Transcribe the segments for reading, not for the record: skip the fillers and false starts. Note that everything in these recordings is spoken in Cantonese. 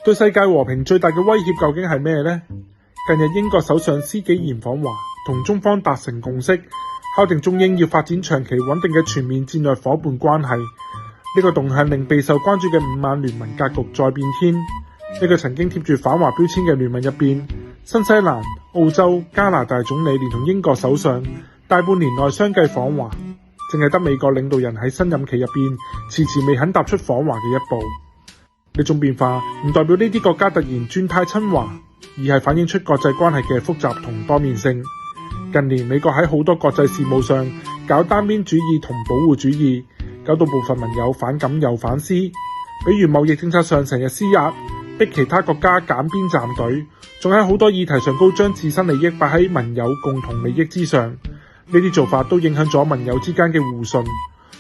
對世界和平最大嘅威脅究竟係咩呢？近日英國首相施紀賢訪華，同中方達成共識，敲定中英要發展長期穩定嘅全面戰略夥伴關係。呢個動向令備受關注嘅五眼聯盟格局再變天。呢個曾經貼住反華標籤嘅聯盟入邊，新西蘭、澳洲、加拿大總理連同英國首相大半年內相繼訪華，淨係得美國領導人喺新任期入邊遲遲未肯踏出訪華嘅一步。呢種變化唔代表呢啲國家突然轉態親華，而係反映出國際關係嘅複雜同多面性。近年美國喺好多國際事務上搞單邊主義同保護主義，搞到部分盟友反感又反思。比如貿易政策上成日施壓，逼其他國家揀邊站隊，仲喺好多議題上高將自身利益擺喺盟友共同利益之上。呢啲做法都影響咗盟友之間嘅互信。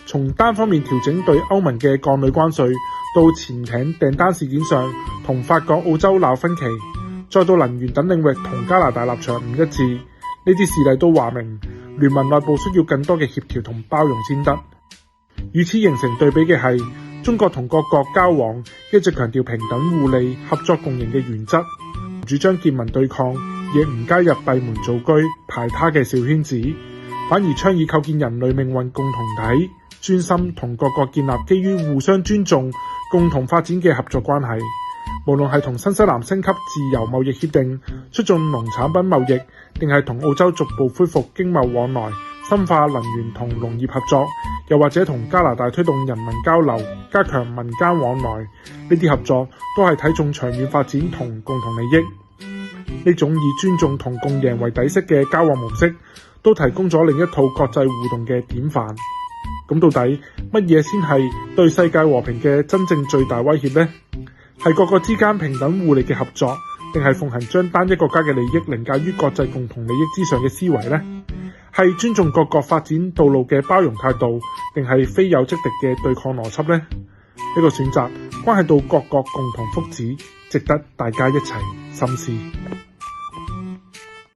從單方面調整對歐盟嘅鋼鋁關稅，到潛艇訂單事件上同法國、澳洲鬧分歧，再到能源等領域同加拿大立場唔一致，呢啲事例都話明聯盟內部需要更多嘅協調同包容先得。與此形成對比嘅係，中國同各國交往一直強調平等互利、合作共贏嘅原則，主張結盟對抗，亦唔加入閉門造車、排他嘅小圈子，反而倡議構建人類命運共同體，專心同各國建立基於互相尊重、共同發展嘅合作關係。無論係同新西蘭升級自由貿易協定，促進農產品貿易，定係同澳洲逐步恢復經貿往來，深化能源同農業合作，又或者同加拿大推動人民交流，加強民間往來，呢啲合作都係睇重長遠發展同共同利益。呢種以尊重同共贏為底色嘅交往模式，都提供咗另一套國際互動嘅典範。咁到底乜嘢先係對世界和平嘅真正最大威脅呢？係各國之間平等互利嘅合作，定係奉行將單一國家嘅利益凌駕於國際共同利益之上嘅思維呢？係尊重各國發展道路嘅包容態度，定係非友即敵嘅對抗邏輯呢？呢個選擇關係到各國共同福祉，值得大家一齊深思。